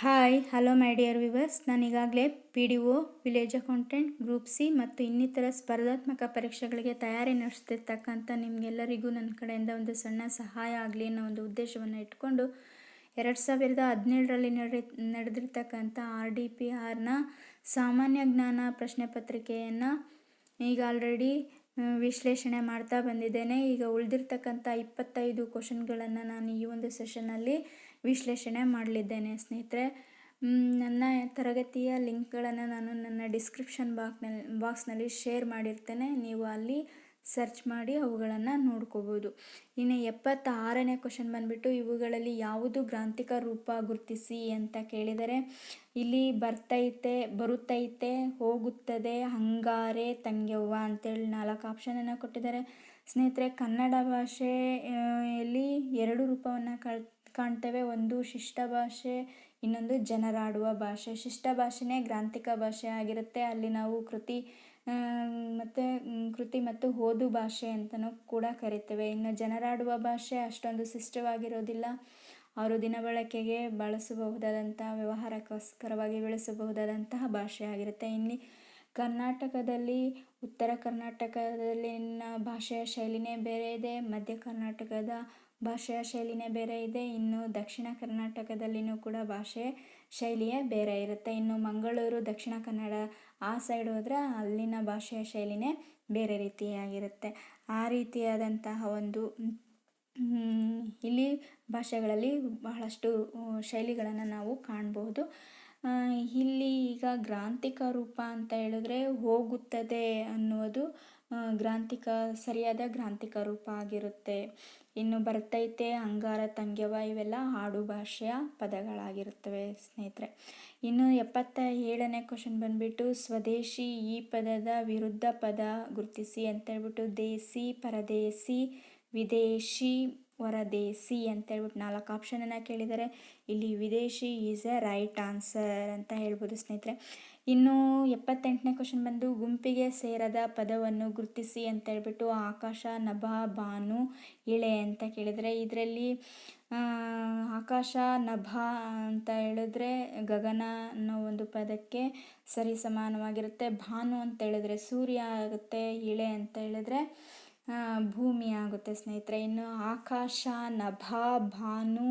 Hi hello my dear viewers. ನಾನು ಈಗಾಗಲೇ PDO, village accountant, group C ಮತ್ತು ಇನ್ನಿತರ ಸ್ಪರ್ಧಾತ್ಮಕ ಪರೀಕ್ಷೆಗಳಿಗೆ ತಯಾರಿ ನಡೆಸ್ತಿರ್ತಕ್ಕಂಥ ನಿಮಗೆಲ್ಲರಿಗೂ ನನ್ನ ಕಡೆಯಿಂದ ಒಂದು ಸಣ್ಣ ಸಹಾಯ ಆಗಲಿ ಅನ್ನೋ ಒಂದು ಉದ್ದೇಶವನ್ನು ಇಟ್ಕೊಂಡು 2017ರಲ್ಲಿ ನಡೆದಿರ್ತಕ್ಕಂಥ RDPRನ ಸಾಮಾನ್ಯ ಜ್ಞಾನ ಪ್ರಶ್ನೆ ಪತ್ರಿಕೆಯನ್ನು ಈಗ ಆಲ್ರೆಡಿ ವಿಶ್ಲೇಷಣೆ ಮಾಡ್ತಾ ಬಂದಿದ್ದೇನೆ. ಈಗ ಉಳಿದಿರ್ತಕ್ಕಂಥ 25 ಕ್ವಶನ್ಗಳನ್ನು ನಾನು ಈ ಒಂದು ಸೆಷನ್ನಲ್ಲಿ ವಿಶ್ಲೇಷಣೆ ಮಾಡಲಿದ್ದೇನೆ ಸ್ನೇಹಿತರೆ. ನನ್ನ ತರಗತಿಯ ಲಿಂಕ್ಗಳನ್ನು ನಾನು ನನ್ನ ಡಿಸ್ಕ್ರಿಪ್ಷನ್ ಬಾಕ್ಸ್ನಲ್ಲಿ ಶೇರ್ ಮಾಡಿರ್ತೇನೆ. ನೀವು ಅಲ್ಲಿ ಸರ್ಚ್ ಮಾಡಿ ಅವುಗಳನ್ನು ನೋಡ್ಕೋಬೋದು. ಇನ್ನು 76ನೇ ಕ್ವಶನ್ ಬಂದುಬಿಟ್ಟು ಇವುಗಳಲ್ಲಿ ಯಾವುದು ಗ್ರಾಂಥಿಕ ರೂಪ ಗುರುತಿಸಿ ಅಂತ ಕೇಳಿದರೆ ಇಲ್ಲಿ ಬರುತ್ತೈತೆ, ಹೋಗುತ್ತದೆ, ಹಂಗಾರೆ, ತಂಗ್ಯವ್ವ ಅಂತೇಳಿ 4 ಆಪ್ಷನನ್ನು ಕೊಟ್ಟಿದ್ದಾರೆ. ಸ್ನೇಹಿತರೆ, ಕನ್ನಡ ಭಾಷೆಯಲ್ಲಿ 2 ರೂಪವನ್ನು ಕಾಣ್ತೇವೆ. ಒಂದು ಶಿಷ್ಟ ಭಾಷೆ, ಇನ್ನೊಂದು ಜನರಾಡುವ ಭಾಷೆ. ಶಿಷ್ಟ ಭಾಷೆನೇ ಗ್ರಾಂಥಿಕ ಭಾಷೆ ಆಗಿರುತ್ತೆ. ಅಲ್ಲಿ ನಾವು ಕೃತಿ ಮತ್ತು ಓದು ಭಾಷೆ ಅಂತಲೂ ಕೂಡ ಕರಿತೇವೆ. ಇನ್ನು ಜನರಾಡುವ ಭಾಷೆ ಅಷ್ಟೊಂದು ಶಿಷ್ಟವಾಗಿರೋದಿಲ್ಲ. ಅವರು ದಿನಬಳಕೆಗೆ ಬಳಸಬಹುದಾದಂತಹ, ವ್ಯವಹಾರಕ್ಕೋಸ್ಕರವಾಗಿ ಬಳಸಬಹುದಾದಂತಹ ಭಾಷೆ ಆಗಿರುತ್ತೆ. ಇಲ್ಲಿ ಕರ್ನಾಟಕದಲ್ಲಿ ಉತ್ತರ ಕರ್ನಾಟಕದಲ್ಲಿನ ಭಾಷೆಯ ಶೈಲಿನೇ ಬೇರೆ ಇದೆ, ಮಧ್ಯ ಕರ್ನಾಟಕದ ಭಾಷೆಯ ಶೈಲಿನೇ ಬೇರೆ ಇದೆ, ಇನ್ನು ದಕ್ಷಿಣ ಕರ್ನಾಟಕದಲ್ಲಿನೂ ಕೂಡ ಭಾಷೆಯ ಶೈಲಿಯೇ ಬೇರೆ ಇರುತ್ತೆ. ಇನ್ನು ಮಂಗಳೂರು, ದಕ್ಷಿಣ ಕನ್ನಡ ಆ ಸೈಡ್ ಹೋದರೆ ಅಲ್ಲಿನ ಭಾಷೆಯ ಶೈಲಿನೇ ಬೇರೆ ರೀತಿಯಾಗಿರುತ್ತೆ. ಆ ರೀತಿಯಾದಂತಹ ಒಂದು ಇಲ್ಲಿ ಭಾಷೆಗಳಲ್ಲಿ ಬಹಳಷ್ಟು ಶೈಲಿಗಳನ್ನು ನಾವು ಕಾಣಬಹುದು. ಇಲ್ಲಿ ಈಗ ಗ್ರಾಂಥಿಕ ರೂಪ ಅಂತ ಹೇಳಿದ್ರೆ ಹೋಗುತ್ತದೆ ಅನ್ನುವುದು ಸರಿಯಾದ ಗ್ರಾಂಥಿಕ ರೂಪ ಆಗಿರುತ್ತೆ. ಇನ್ನು ಬರ್ತೈತೆ, ಹಂಗಾರ, ತಂಗ್ಯವ ಇವೆಲ್ಲ ಆಡು ಭಾಷೆಯ ಪದಗಳಾಗಿರುತ್ತವೆ ಸ್ನೇಹಿತರೆ. ಇನ್ನು 77ನೇ ಕ್ವಶನ್ ಬಂದುಬಿಟ್ಟು ಸ್ವದೇಶಿ ಈ ಪದದ ವಿರುದ್ಧ ಪದ ಗುರುತಿಸಿ ಅಂತೇಳ್ಬಿಟ್ಟು ದೇಸಿ, ಪರದೇಸಿ, ವಿದೇಶಿ, ಹೊರದೇಸಿ ಅಂತೇಳ್ಬಿಟ್ಟು 4 ಆಪ್ಷನನ್ನು ಕೇಳಿದರೆ ಇಲ್ಲಿ ವಿದೇಶಿ ಈಸ್ ಎ ರೈಟ್ ಆನ್ಸರ್ ಅಂತ ಹೇಳ್ಬೋದು ಸ್ನೇಹಿತರೆ. ಇನ್ನು 78ನೇ ಕ್ವಶನ್ ಬಂದು ಗುಂಪಿಗೆ ಸೇರದ ಪದವನ್ನು ಗುರುತಿಸಿ ಅಂತೇಳ್ಬಿಟ್ಟು ಆಕಾಶ, ನಭ, ಭಾನು, ಇಳೆ ಅಂತ ಕೇಳಿದರೆ ಇದರಲ್ಲಿ ಆಕಾಶ, ನಭ ಅಂತ ಹೇಳಿದ್ರೆ ಗಗನ ಅನ್ನೋ ಒಂದು ಪದಕ್ಕೆ ಸರಿ ಸಮಾನವಾಗಿರುತ್ತೆ. ಭಾನು ಅಂತ ಹೇಳಿದ್ರೆ ಸೂರ್ಯ ಆಗುತ್ತೆ, ಇಳೆ ಅಂತ ಹೇಳಿದ್ರೆ ಭೂಮಿ ಆಗುತ್ತೆ ಸ್ನೇಹಿತರೆ. ಇನ್ನು ಆಕಾಶ, ನಭ, ಭಾನು,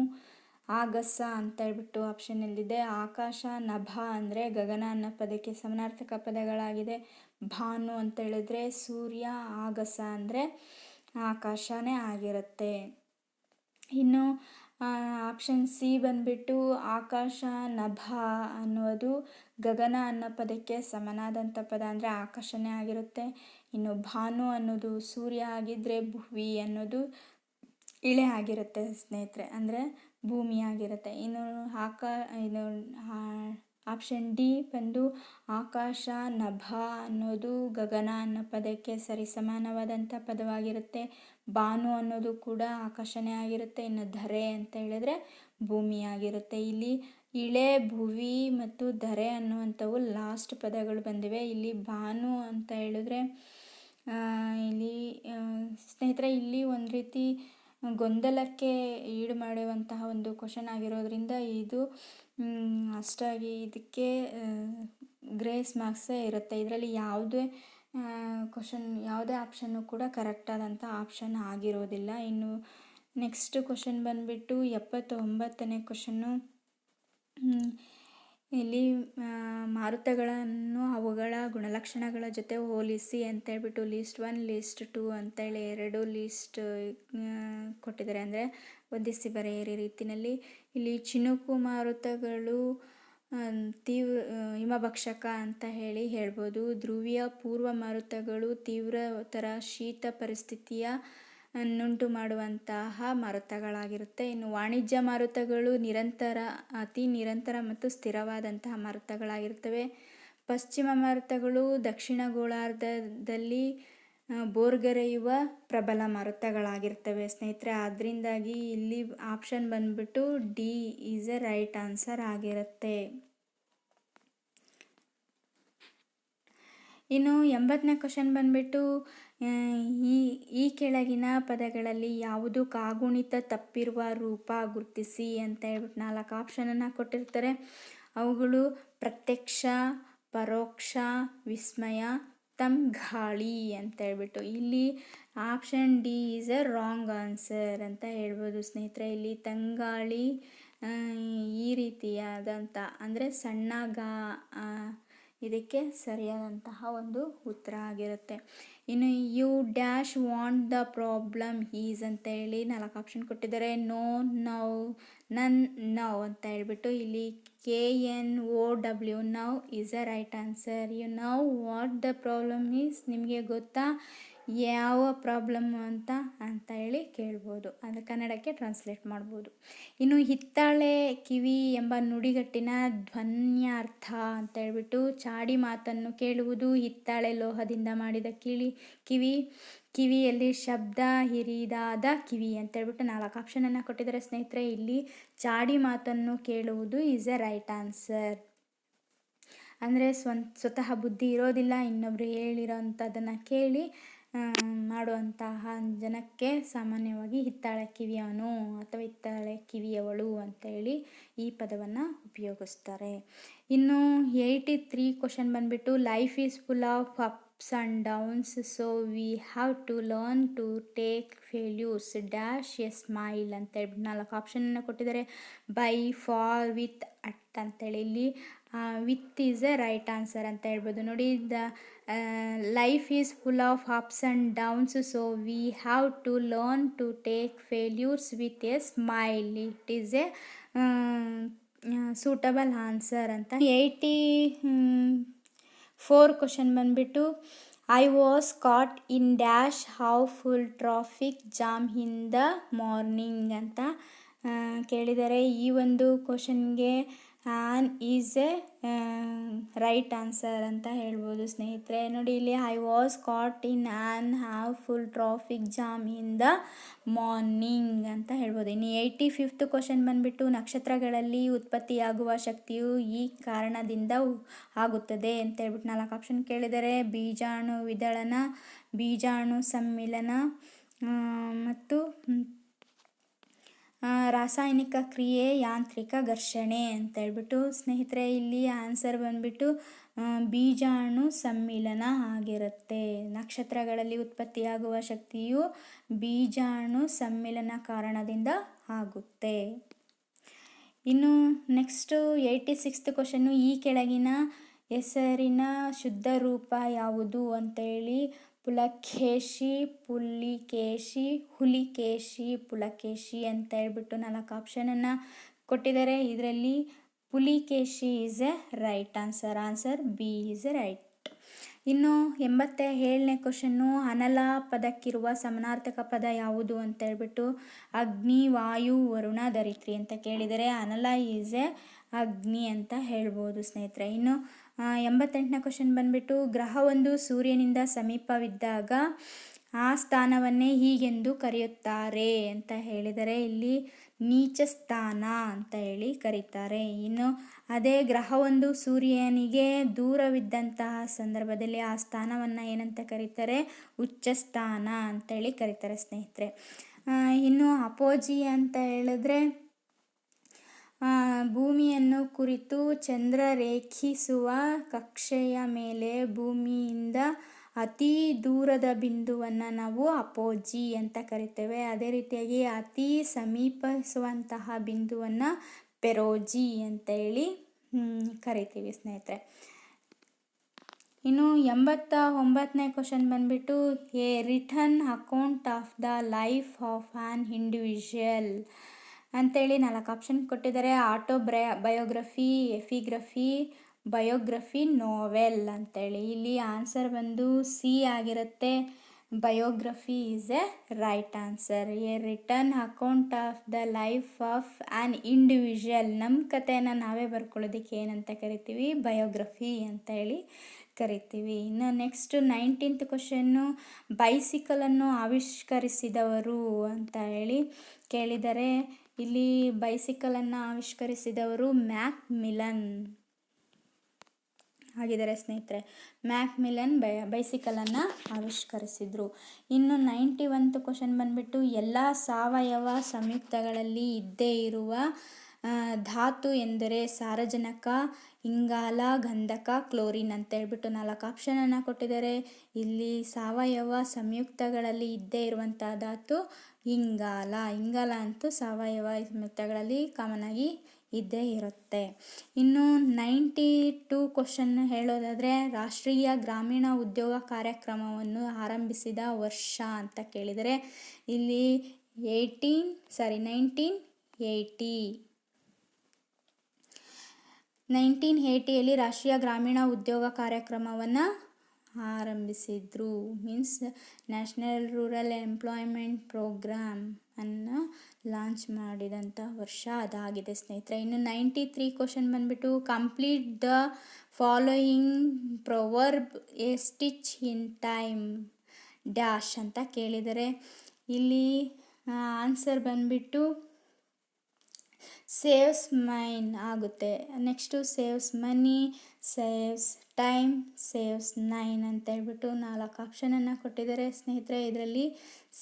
ಆಗಸ ಅಂತ ಹೇಳ್ಬಿಟ್ಟು ಆಪ್ಷನಲ್ಲಿದೆ. ಆಕಾಶ, ನಭ ಅಂದರೆ ಗಗನ ಅನ್ನೋ ಪದಕ್ಕೆ ಸಮಾನಾರ್ಥಕ ಪದಗಳಾಗಿದೆ. ಭಾನು ಅಂತ ಹೇಳಿದ್ರೆ ಸೂರ್ಯ, ಆಗಸ ಅಂದರೆ ಆಕಾಶನೇ ಆಗಿರುತ್ತೆ. ಇನ್ನು ಆಪ್ಷನ್ ಸಿ ಬಂದುಬಿಟ್ಟು ಆಕಾಶ, ನಭ ಅನ್ನೋದು ಗಗನ ಅನ್ನೋ ಪದಕ್ಕೆ ಸಮನಾದಂಥ ಪದ ಅಂದರೆ ಆಕಾಶನೇ ಆಗಿರುತ್ತೆ. ಇನ್ನು ಭಾನು ಅನ್ನೋದು ಸೂರ್ಯ ಆಗಿದ್ದರೆ ಭುವಿ ಅನ್ನೋದು ಇಳೆ ಆಗಿರುತ್ತೆ ಸ್ನೇಹಿತರೆ, ಅಂದರೆ ಭೂಮಿ ಆಗಿರುತ್ತೆ. ಇನ್ನು ಆಪ್ಷನ್ ಡಿ ಬಂದು ಆಕಾಶ, ನಭ ಅನ್ನೋದು ಗಗನ ಅನ್ನೋ ಪದಕ್ಕೆ ಸರಿ ಸಮಾನವಾದಂಥ ಪದವಾಗಿರುತ್ತೆ. ಭಾನು ಅನ್ನೋದು ಕೂಡ ಆಕಾಶನೇ ಆಗಿರುತ್ತೆ. ಇನ್ನು ಧರೆ ಅಂತ ಹೇಳಿದ್ರೆ ಭೂಮಿ ಆಗಿರುತ್ತೆ. ಇಲ್ಲಿ ಇಳೆ, ಭುವಿ ಮತ್ತು ಧರೆ ಅನ್ನುವಂಥವು ಲಾಸ್ಟ್ ಪದಗಳು ಬಂದಿವೆ. ಇಲ್ಲಿ ಭಾನು ಅಂತ ಹೇಳಿದ್ರೆ ಇಲ್ಲಿ ಸ್ನೇಹಿತರೆ ಇಲ್ಲಿ ಒಂದು ರೀತಿ ಗೊಂದಲಕ್ಕೆ ಈಡು ಮಾಡುವಂತಹ ಒಂದು ಕ್ವಶನ್ ಆಗಿರೋದ್ರಿಂದ ಇದು ಅಷ್ಟಾಗಿ ಇದಕ್ಕೆ ಗ್ರೇಸ್ ಮಾರ್ಕ್ಸೇ ಇರುತ್ತೆ. ಇದರಲ್ಲಿ ಯಾವುದೇ ಆಪ್ಷನ್ನು ಕೂಡ ಕರೆಕ್ಟಾದಂಥ ಆಪ್ಷನ್ ಆಗಿರೋದಿಲ್ಲ. ಇನ್ನು ನೆಕ್ಸ್ಟ್ ಕ್ವಶನ್ ಬಂದುಬಿಟ್ಟು 79ನೇ ಕ್ವಶನ್ನು. ಇಲ್ಲಿ ಮಾರುತಗಳನ್ನು ಅವುಗಳ ಗುಣಲಕ್ಷಣಗಳ ಜೊತೆ ಹೋಲಿಸಿ ಅಂತೇಳ್ಬಿಟ್ಟು ಲಿಸ್ಟ್ 1, ಲಿಸ್ಟ್ 2 ಅಂತೇಳಿ 2 ಲಿಸ್ಟ್ ಕೊಟ್ಟಿದ್ದಾರೆ, ಅಂದರೆ ಹೊಂದಿಸಿ ಬರೆಯಿರಿ ರೀತಿಯಲ್ಲಿ. ಇಲ್ಲಿ ಚಿನುಕು ಮಾರುತಗಳು ಹಿಮಭಕ್ಷಕ ಅಂತ ಹೇಳ್ಬೋದು. ಧ್ರುವೀಯ ಪೂರ್ವ ಮಾರುತಗಳು ತೀವ್ರತರ ಶೀತ ಪರಿಸ್ಥಿತಿಯ ನುಂಟು ಮಾಡುವಂತಹ ಮಾರುತಗಳಾಗಿರುತ್ತೆ. ಇನ್ನು ವಾಣಿಜ್ಯ ಮಾರುತಗಳು ಅತಿ ನಿರಂತರ ಮತ್ತು ಸ್ಥಿರವಾದಂತಹ ಮಾರುತಗಳಾಗಿರ್ತವೆ. ಪಶ್ಚಿಮ ಮಾರುತಗಳು ದಕ್ಷಿಣ ಗೋಳಾರ್ಧದಲ್ಲಿ ಬೋರ್ಗರೆಯುವ ಪ್ರಬಲ ಮಾರುತಗಳಾಗಿರ್ತವೆ ಸ್ನೇಹಿತರೆ. ಅದರಿಂದಾಗಿ ಇಲ್ಲಿ ಆಪ್ಷನ್ ಬಂದ್ಬಿಟ್ಟು D is a right answer ಆಗಿರುತ್ತೆ. ಇನ್ನು 80ನೇ ಕ್ವಶನ್ ಬಂದುಬಿಟ್ಟು ಈ ಈ ಕೆಳಗಿನ ಪದಗಳಲ್ಲಿ ಯಾವುದು ಕಾಗುಣಿತ ತಪ್ಪಿರುವ ರೂಪ ಗುರುತಿಸಿ ಅಂತ ಹೇಳ್ಬಿಟ್ಟು 4 ಆಪ್ಷನನ್ನು ಕೊಟ್ಟಿರ್ತಾರೆ. ಅವುಗಳು ಪ್ರತ್ಯಕ್ಷ, ಪರೋಕ್ಷ, ವಿಸ್ಮಯ, ತಂಗಾಳಿ ಅಂತ ಹೇಳ್ಬಿಟ್ಟು. ಇಲ್ಲಿ option D is a wrong answer ಅಂತ ಹೇಳ್ಬೋದು ಸ್ನೇಹಿತರೆ. ಇಲ್ಲಿ ತಂಗಾಳಿ ಈ ರೀತಿಯಾದಂಥ ಅಂದರೆ ಸಣ್ಣ ಇದಕ್ಕೆ ಸರಿಯಾದಂತಹ ಒಂದು ಉತ್ತರ ಆಗಿರುತ್ತೆ. ಇನ್ನು you dash want the problem is ಅಂತ ಹೇಳಿ 4 ಆಪ್ಷನ್ ಕೊಟ್ಟಿದ್ದಾರೆ. ನೋ, ನೌ, ನನ್, ನೌ ಅಂತ ಹೇಳ್ಬಿಟ್ಟು. ಇಲ್ಲಿ KNOW know is a right answer. You know what the problem is, ನಿಮಗೆ ಗೊತ್ತಾ ಯಾವ ಪ್ರಾಬ್ಲಮ್ ಅಂತ ಹೇಳಿ ಕೇಳ್ಬೋದು. ಅದು ಕನ್ನಡಕ್ಕೆ ಟ್ರಾನ್ಸ್ಲೇಟ್ ಮಾಡ್ಬೋದು. ಇನ್ನು ಹಿತ್ತಾಳೆ ಕಿವಿ ಎಂಬ ನುಡಿಗಟ್ಟಿನ ಧ್ವನ್ಯಾರ್ಥ ಅಂತ ಹೇಳ್ಬಿಟ್ಟು. ಚಾಡಿ ಮಾತನ್ನು ಕೇಳುವುದು, ಹಿತ್ತಾಳೆ ಲೋಹದಿಂದ ಮಾಡಿದ ಕಿವಿಯಲ್ಲಿ ಶಬ್ದ ಹಿರಿದಾದ ಕಿವಿ ಅಂತ ಹೇಳ್ಬಿಟ್ಟು 4 ಆಪ್ಷನನ್ನು ಕೊಟ್ಟಿದ್ದಾರೆ ಸ್ನೇಹಿತರೆ. ಇಲ್ಲಿ ಚಾಡಿ ಮಾತನ್ನು ಕೇಳುವುದು ಈಸ್ ಅ ರೈಟ್ ಆನ್ಸರ್. ಅಂದರೆ ಸ್ವತಃ ಬುದ್ಧಿ ಇರೋದಿಲ್ಲ, ಇನ್ನೊಬ್ರು ಹೇಳಿರೋಂಥದ್ದನ್ನು ಕೇಳಿ ಮಾಡುವಂತಹ ಜನಕ್ಕೆ ಸಾಮಾನ್ಯವಾಗಿ ಹಿತ್ತಾಳೆ ಕಿವಿಯವನು ಅಥವಾ ಹಿತ್ತಾಳೆ ಕಿವಿಯವಳು ಅಂತ ಹೇಳಿ ಈ ಪದವನ್ನು ಉಪಯೋಗಿಸ್ತಾರೆ. ಇನ್ನು 83 ಕ್ವಶನ್ ಬಂದ್ಬಿಟ್ಟು life is full of ups and downs, so we have to learn to take failures dash a smile ಅಂತ ಹೇಳ್ಬಿಟ್ಟು 4 ಆಪ್ಷನನ್ನು ಕೊಟ್ಟಿದ್ದಾರೆ. ಬೈ, ಫಾರ್, ವಿತ್, ಅಟ್ ಅಂತೇಳಿ. ಇಲ್ಲಿ with is a right answer ಅಂತ ಹೇಳ್ಬೋದು. ನೋಡಿ, the life is full of ups and downs, so we have to learn to take failures with a smile, it is a suitable answer ಅಂತ. 84 question ಬಂದ್ಬಿಟ್ಟು I was caught in dash how full traffic jam in the morning ಅಂತ ಕೇಳಿದರೆ. ಈ ಒಂದು ಕ್ವಶನ್ಗೆ on is a right answer ಅಂತ ಹೇಳ್ಬೋದು ಸ್ನೇಹಿತರೆ. ನೋಡಿ, ಇಲ್ಲಿ I was caught in on have full traffic jam in the morning ಅಂತ ಹೇಳ್ಬೋದು. ಇನ್ನು 85th ಕ್ವಶನ್ ಬಂದ್ಬಿಟ್ಟು ನಕ್ಷತ್ರಗಳಲ್ಲಿ ಉತ್ಪತ್ತಿಯಾಗುವ ಶಕ್ತಿಯು ಈ ಕಾರಣದಿಂದ ಆಗುತ್ತದೆ ಅಂತ ಹೇಳ್ಬಿಟ್ಟು 4 ಆಪ್ಷನ್ ಕೇಳಿದರೆ. ಬೀಜಾಣು ವಿದಳನ, ಬೀಜಾಣು ಸಮ್ಮಿಲನ ಮತ್ತು ರಾಸಾಯನಿಕ ಕ್ರಿಯೆ, ಯಾಂತ್ರಿಕ ಘರ್ಷಣೆ ಅಂತ ಹೇಳ್ಬಿಟ್ಟು ಸ್ನೇಹಿತರೆ. ಇಲ್ಲಿ ಆನ್ಸರ್ ಬಂದ್ಬಿಟ್ಟು ಬೀಜಾಣು ಸಮ್ಮಿಲನ ಆಗಿರುತ್ತೆ. ನಕ್ಷತ್ರಗಳಲ್ಲಿ ಉತ್ಪತ್ತಿಯಾಗುವ ಶಕ್ತಿಯು ಬೀಜಾಣು ಸಮ್ಮಿಲನ ಕಾರಣದಿಂದ ಆಗುತ್ತೆ. ಇನ್ನು ನೆಕ್ಸ್ಟು 86th ಕ್ವಶನ್ನು ಈ ಕೆಳಗಿನ ಹೆಸರಿನ ಶುದ್ಧ ರೂಪ ಯಾವುದು ಅಂತೇಳಿ. ಪುಲಕೇಶಿ, ಪುಲಿಕೇಶಿ, ಹುಲಿಕೇಶಿ, ಪುಲಕೇಶಿ ಅಂತ ಹೇಳ್ಬಿಟ್ಟು 4 ಆಪ್ಷನನ್ನು ಕೊಟ್ಟಿದ್ದಾರೆ. ಇದರಲ್ಲಿ Pulakeshi is a right answer. Answer B is a right. ಇನ್ನು 87ನೇ ಕ್ವಶನ್ನು ಅನಲ ಪದಕ್ಕಿರುವ ಸಮಾನಾರ್ಥಕ ಪದ ಯಾವುದು ಅಂತ ಹೇಳ್ಬಿಟ್ಟು. ಅಗ್ನಿ, ವಾಯು, ವರುಣ, ಧರಿತ್ರಿ ಅಂತ ಕೇಳಿದರೆ ಅನಲ ಈಸ್ ಎ ಅಗ್ನಿ ಅಂತ ಹೇಳ್ಬೋದು ಸ್ನೇಹಿತರೆ. ಇನ್ನು 88ನೇ ಕ್ವಶನ್ ಬಂದ್ಬಿಟ್ಟು ಗ್ರಹವೊಂದು ಸೂರ್ಯನಿಂದ ಸಮೀಪವಿದ್ದಾಗ ಆ ಸ್ಥಾನವನ್ನೇ ಹೀಗೆಂದು ಕರೆಯುತ್ತಾರೆ ಅಂತ ಹೇಳಿದರೆ. ಇಲ್ಲಿ ನೀಚ ಸ್ಥಾನ ಅಂತ ಹೇಳಿ ಕರೀತಾರೆ. ಇನ್ನು ಅದೇ ಗ್ರಹವೊಂದು ಸೂರ್ಯನಿಗೆ ದೂರವಿದ್ದಂತಹ ಸಂದರ್ಭದಲ್ಲಿ ಆ ಸ್ಥಾನವನ್ನು ಏನಂತ ಕರೀತಾರೆ, ಉಚ್ಚ ಸ್ಥಾನ ಅಂತೇಳಿ ಕರೀತಾರೆ ಸ್ನೇಹಿತರೆ. ಇನ್ನು ಅಪೋಜಿ ಅಂತ ಹೇಳಿದ್ರೆ ಭೂಮಿಯನ್ನು ಕುರಿತು ಚಂದ್ರ ರೇಖಿಸುವ ಕಕ್ಷೆಯ ಮೇಲೆ ಭೂಮಿಯಿಂದ ಅತಿ ದೂರದ ಬಿಂದುವನ್ನು ನಾವು ಅಪೋಜಿ ಅಂತ ಕರಿತೇವೆ. ಅದೇ ರೀತಿಯಾಗಿ ಅತಿ ಸಮೀಪಿಸುವಂತಹ ಬಿಂದುವನ್ನು ಪೆರೋಜಿ ಅಂತ ಹೇಳಿ ಕರಿತೀವಿ ಸ್ನೇಹಿತರೆ. ಇನ್ನು 89ನೇ ಕ್ವಶನ್ ಬಂದ್ಬಿಟ್ಟು A return account of the life of on individual ಅಂತೇಳಿ 4 ಆಪ್ಷನ್ ಕೊಟ್ಟಿದ್ದಾರೆ. ಬಯೋಗ್ರಫಿ, ಎಪಿಗ್ರಫಿ, ಬಯೋಗ್ರಫಿ, ನೋವೆಲ್ ಅಂತೇಳಿ. ಇಲ್ಲಿ ಆನ್ಸರ್ ಬಂದು ಸಿ ಆಗಿರುತ್ತೆ. Biography is a right answer. A return account of the life of on individual, ನಮ್ಮ ಕಥೆಯನ್ನು ನಾವೇ ಬರ್ಕೊಳ್ಳೋದಕ್ಕೆ ಏನಂತ ಕರಿತೀವಿ, ಬಯೋಗ್ರಫಿ ಅಂತ ಹೇಳಿ ಕರಿತೀವಿ. ಇನ್ನು ನೆಕ್ಸ್ಟ್ 19th ಕ್ವಶನ್ನು ಬೈಸಿಕಲನ್ನು ಆವಿಷ್ಕರಿಸಿದವರು ಅಂತ ಹೇಳಿ ಕೇಳಿದರೆ. ಇಲ್ಲಿ ಬೈಸಿಕಲನ್ನು ಆವಿಷ್ಕರಿಸಿದವರು ಮ್ಯಾಕ್ ಮಿಲನ್ ಆಗಿದ್ದಾರೆ ಸ್ನೇಹಿತರೆ. ಮ್ಯಾಕ್ಮಿಲನ್ ಬೈಸಿಕಲನ್ನು ಆವಿಷ್ಕರಿಸಿದರು. ಇನ್ನು 91 ಕ್ವಶನ್ ಬಂದುಬಿಟ್ಟು ಎಲ್ಲ ಸಾವಯವ ಸಂಯುಕ್ತಗಳಲ್ಲಿ ಇದ್ದೇ ಇರುವ ಧಾತು ಎಂದರೆ ಸಾರಜನಕ, ಇಂಗಾಲ, ಗಂಧಕ, ಕ್ಲೋರಿನ್ ಅಂತ ಹೇಳ್ಬಿಟ್ಟು 4 ಆಪ್ಷನನ್ನು ಕೊಟ್ಟಿದ್ದಾರೆ. ಇಲ್ಲಿ ಸಾವಯವ ಸಂಯುಕ್ತಗಳಲ್ಲಿ ಇದ್ದೇ ಇರುವಂಥ ಧಾತು ಇಂಗಾಲ. ಇಂಗಾಲ ಅಂತೂ ಸಾವಯವ ಸಂಯುಕ್ತಗಳಲ್ಲಿ ಕಾಮನ್ ಆಗಿ ಇದ್ದೇ ಇರುತ್ತೆ. ಇನ್ನು 92 ಕ್ವಶನ್ ಹೇಳೋದಾದರೆ ರಾಷ್ಟ್ರೀಯ ಗ್ರಾಮೀಣ ಉದ್ಯೋಗ ಕಾರ್ಯಕ್ರಮವನ್ನು ಆರಂಭಿಸಿದ ವರ್ಷ ಅಂತ ಕೇಳಿದರೆ ಇಲ್ಲಿ 1980ಯಲ್ಲಿ ರಾಷ್ಟ್ರೀಯ ಗ್ರಾಮೀಣ ಉದ್ಯೋಗ ಕಾರ್ಯಕ್ರಮವನ್ನು ಆರಂಭಿಸಿದ್ರು. Means national rural employment programme ಅನ್ನು ಲಾಂಚ್ ಮಾಡಿದಂಥ ವರ್ಷ ಅದಾಗಿದೆ ಸ್ನೇಹಿತರೆ. ಇನ್ನು 93 ಕ್ವಶನ್ ಬಂದುಬಿಟ್ಟು complete the following proverb a stitch in time dash ಅಂತ ಕೇಳಿದರೆ ಇಲ್ಲಿ ಆನ್ಸರ್ ಬಂದುಬಿಟ್ಟು ಸೇವ್ಸ್ ಮೈನ್ ಆಗುತ್ತೆ. Next saves money, saves time, saves 9 ಅಂತ ಹೇಳ್ಬಿಟ್ಟು 4 ಆಪ್ಷನನ್ನು ಕೊಟ್ಟಿದ್ದಾರೆ ಸ್ನೇಹಿತರೆ. ಇದರಲ್ಲಿ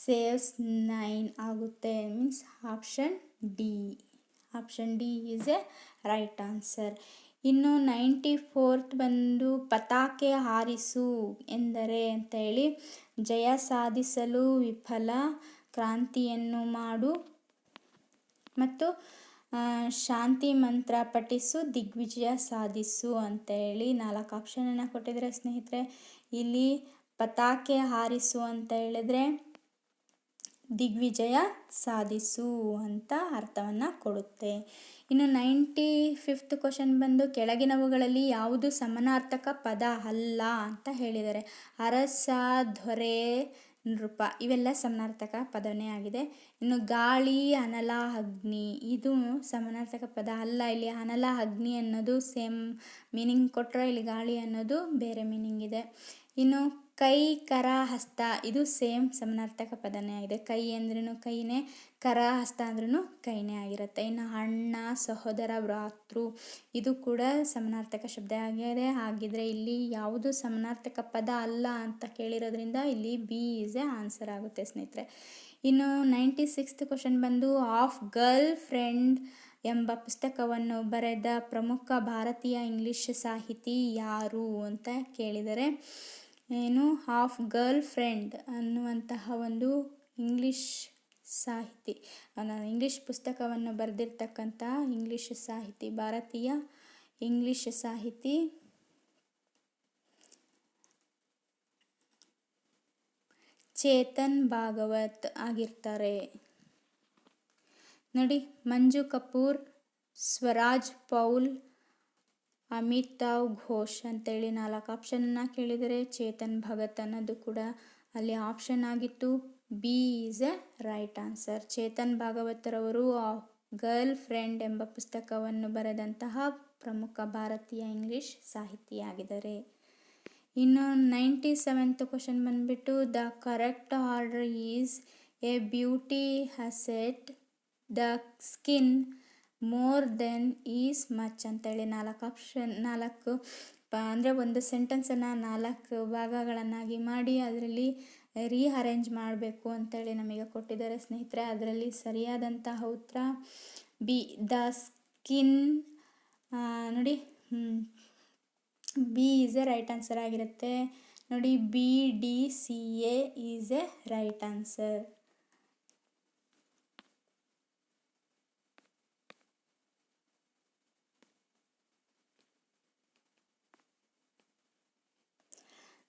ಸೇವ್ಸ್ 9 ಆಗುತ್ತೆ. Means option D is a right answer. ಇನ್ನು 94th ಬಂದು ಪತಾಕೆ ಹಾರಿಸು ಎಂದರೆ ಅಂತ ಹೇಳಿ ಜಯ ಸಾಧಿಸಲು ವಿಫಲ, ಕ್ರಾಂತಿಯನ್ನು ಮಾಡು ಮತ್ತು ಶಾಂತಿ ಮಂತ್ರ ಪಠಿಸು, ದಿಗ್ವಿಜಯ ಸಾಧಿಸು ಅಂತ ಹೇಳಿ 4 ಆಪ್ಷನನ್ನು ಕೊಟ್ಟಿದ್ದಾರೆ ಸ್ನೇಹಿತರೆ. ಇಲ್ಲಿ ಪತಾಕೆ ಹಾರಿಸು ಅಂತ ಹೇಳಿದ್ರೆ ದಿಗ್ವಿಜಯ ಸಾಧಿಸು ಅಂತ ಅರ್ಥವನ್ನು ಕೊಡುತ್ತೆ. ಇನ್ನು 95th ಕ್ವಶನ್ ಬಂದು ಕೆಳಗಿನವುಗಳಲ್ಲಿ ಯಾವುದು ಸಮಾನಾರ್ಥಕ ಪದ ಅಲ್ಲ ಅಂತ ಹೇಳಿದ್ದಾರೆ. ಅರಸ, ದೊರೆ, ನೃಪ ಇವೆಲ್ಲ ಸಮಾನಾರ್ಥಕ ಪದನೇ ಆಗಿದೆ. ಇನ್ನು ಗಾಳಿ, ಅನಲ, ಅಗ್ನಿ ಇದು ಸಮಾನಾರ್ಥಕ ಪದ ಅಲ್ಲ. ಇಲ್ಲಿ ಅನಲ, ಅಗ್ನಿ ಅನ್ನೋದು ಸೇಮ್ ಮೀನಿಂಗ್ ಕೊಟ್ಟರೆ ಇಲ್ಲಿ ಗಾಳಿ ಅನ್ನೋದು ಬೇರೆ ಮೀನಿಂಗ್ ಇದೆ. ಇನ್ನು ಕೈ, ಕರ, ಹಸ್ತ ಇದು ಸೇಮ್ ಸಮಾನಾರ್ಥಕ ಪದನೇ ಆಗಿದೆ. ಕೈ ಅಂದ್ರೂ ಕೈನೇ, ಕರ, ಹಸ್ತ ಅಂದ್ರೂ ಕೈನೇ ಆಗಿರುತ್ತೆ. ಇನ್ನು ಅಣ್ಣ, ಸಹೋದರ, ಭ್ರಾತೃ ಇದು ಕೂಡ ಸಮಾನಾರ್ಥಕ ಶಬ್ದ ಆಗಿದೆ. ಹಾಗಿದ್ರೆ ಇಲ್ಲಿ ಯಾವುದು ಸಮಾನಾರ್ಥಕ ಪದ ಅಲ್ಲ ಅಂತ ಕೇಳಿರೋದ್ರಿಂದ ಇಲ್ಲಿ ಬಿ ಈಸ್ ಎ ಆನ್ಸರ್ ಆಗುತ್ತೆ ಸ್ನೇಹಿತರೆ. ಇನ್ನು 96th ಕ್ವಶನ್ ಬಂದು ಆಫ್ ಗರ್ಲ್ ಫ್ರೆಂಡ್ ಎಂಬ ಪುಸ್ತಕವನ್ನು ಬರೆದ ಪ್ರಮುಖ ಭಾರತೀಯ ಇಂಗ್ಲಿಷ್ ಸಾಹಿತಿ ಯಾರು ಅಂತ ಕೇಳಿದರೆ ಏನು ಆಫ್ ಗರ್ಲ್ ಫ್ರೆಂಡ್ ಅನ್ನುವಂತಹ ಒಂದು ಇಂಗ್ಲಿಷ್ ಸಾಹಿತಿ, ಇಂಗ್ಲಿಷ್ ಪುಸ್ತಕವನ್ನು ಬರೆದಿರ್ತಕ್ಕಂಥ ಇಂಗ್ಲಿಷ್ ಸಾಹಿತಿ, ಭಾರತೀಯ ಇಂಗ್ಲಿಷ್ ಸಾಹಿತಿ ಚೇತನ್ ಭಾಗವತ್ ಆಗಿರ್ತಾರೆ. ನೋಡಿ, ಮಂಜು ಕಪೂರ್, ಸ್ವರಾಜ್ ಪೌಲ್, ಅಮಿತಾವ್ ಘೋಷ್ ಅಂತೇಳಿ 4 ಆಪ್ಷನನ್ನು ಕೇಳಿದರೆ ಚೇತನ್ ಭಗತ್ ಅನ್ನೋದು ಕೂಡ ಅಲ್ಲಿ ಆಪ್ಷನ್ ಆಗಿತ್ತು. B is a right answer. Chetan ಭಾಗವತರವರು ಗರ್ಲ್ ಫ್ರೆಂಡ್ ಎಂಬ ಪುಸ್ತಕವನ್ನು ಬರೆದಂತಹ ಪ್ರಮುಖ ಭಾರತೀಯ ಇಂಗ್ಲಿಷ್ ಸಾಹಿತಿಯಾಗಿದ್ದಾರೆ. ಇನ್ನು 97th ಕ್ವಶನ್ ಬಂದುಬಿಟ್ಟು the correct order is A beauty asset, the skin, more than, is much ಅಂತೇಳಿ 4 ಅಂದರೆ ಒಂದು ಸೆಂಟೆನ್ಸನ್ನು 4 ಭಾಗಗಳನ್ನಾಗಿ ಮಾಡಿ ಅದರಲ್ಲಿ ರೀಅರೇಂಜ್ ಮಾಡಬೇಕು ಅಂತೇಳಿ ನಮಗೆ ಕೊಟ್ಟಿದ್ದಾರೆ ಸ್ನೇಹಿತರೆ. ಅದರಲ್ಲಿ ಸರಿಯಾದಂತಹ ಉತ್ತರ ಬಿ, ದ ಸ್ಕಿನ್. ನೋಡಿ, B is a right answer ಆಗಿರುತ್ತೆ. ನೋಡಿ, BDCA is a right answer.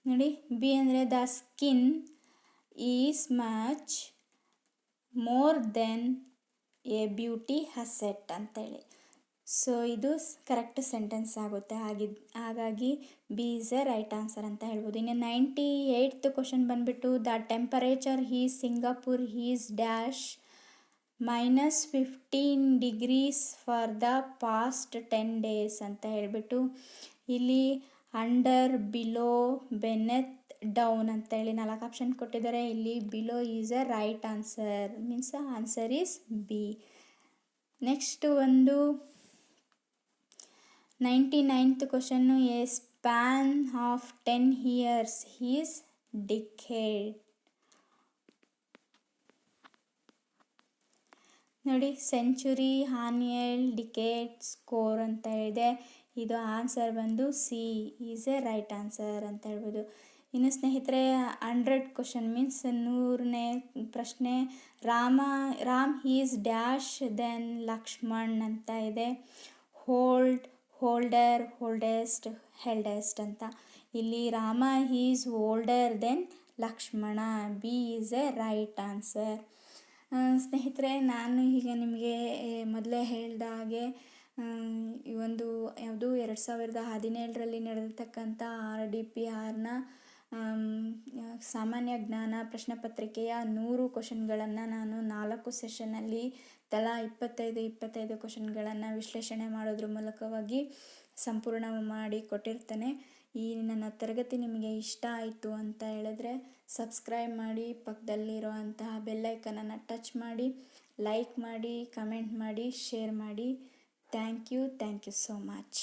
ನೋಡಿ, ಬಿ ಅಂದರೆ the skin is much more than A beauty asset ಅಂತೇಳಿ. ಸೊ ಇದು ಕರೆಕ್ಟ್ ಸೆಂಟೆನ್ಸ್ ಆಗುತ್ತೆ. ಹಾಗಾಗಿ B is a right answer ಅಂತ ಹೇಳ್ಬೋದು. ಇನ್ನು 98th ಕ್ವಶನ್ ಬಂದುಬಿಟ್ಟು the temperature is Singapore is dash -15 degrees for the past 10 days ಅಂತ ಹೇಳ್ಬಿಟ್ಟು ಇಲ್ಲಿ ಅಂಡರ್, ಬಿಲೋ, ಬೆನೆತ್, ಡೌನ್ ಅಂತೇಳಿ 4 ಆಪ್ಷನ್ ಕೊಟ್ಟಿದ್ದಾರೆ. ಇಲ್ಲಿ below is a right answer. Means answer is B. Next ಒಂದು 99th question a span of 10 years is decade. ನೋಡಿ, century, annual, decade, score ಅಂತ ಇದೆ. ಇದು ಆನ್ಸರ್ ಬಂದು C is a right answer ಅಂತ ಹೇಳ್ಬೋದು. ಇನ್ನು ಸ್ನೇಹಿತರೆ, 100 ಕ್ವಶನ್ ಮೀನ್ಸ್ 100ನೇ ಪ್ರಶ್ನೆ. Ram is dash than Lakshman ಅಂತ ಇದೆ. ಹೋಲ್ಡರ್, ಹೋಲ್ಡೆಸ್ಟ್, ಹೆಲ್ಡೆಸ್ಟ್ ಅಂತ. ಇಲ್ಲಿ Rama is older than Lakshmana. B is a right answer. ಸ್ನೇಹಿತರೆ, ನಾನು ಈಗ ನಿಮಗೆ ಮೊದಲೇ ಹೇಳಿದ ಹಾಗೆ ಈ ಒಂದು ಯಾವುದು 2017ರಲ್ಲಿ ನಡೆದಿರ್ತಕ್ಕಂಥ RDPRನ ಸಾಮಾನ್ಯ ಜ್ಞಾನ ಪ್ರಶ್ನೆ ಪತ್ರಿಕೆಯ 100 ಕ್ವಶನ್ಗಳನ್ನು ನಾನು 4 ಸೆಷನ್ನಲ್ಲಿ ತಲಾ 25 ಕ್ವಶನ್ಗಳನ್ನು ವಿಶ್ಲೇಷಣೆ ಮಾಡೋದ್ರ ಮೂಲಕವಾಗಿ ಸಂಪೂರ್ಣ ಮಾಡಿ ಕೊಟ್ಟಿರ್ತೇನೆ. ಈ ನನ್ನ ತರಗತಿ ನಿಮಗೆ ಇಷ್ಟ ಆಯಿತು ಅಂತ ಹೇಳಿದ್ರೆ ಸಬ್ಸ್ಕ್ರೈಬ್ ಮಾಡಿ, ಪಕ್ಕದಲ್ಲಿರುವಂತಹ ಬೆಲ್ಲೈಕನನ್ನು ಟಚ್ ಮಾಡಿ, ಲೈಕ್ ಮಾಡಿ, ಕಮೆಂಟ್ ಮಾಡಿ, ಶೇರ್ ಮಾಡಿ. Thank you so much.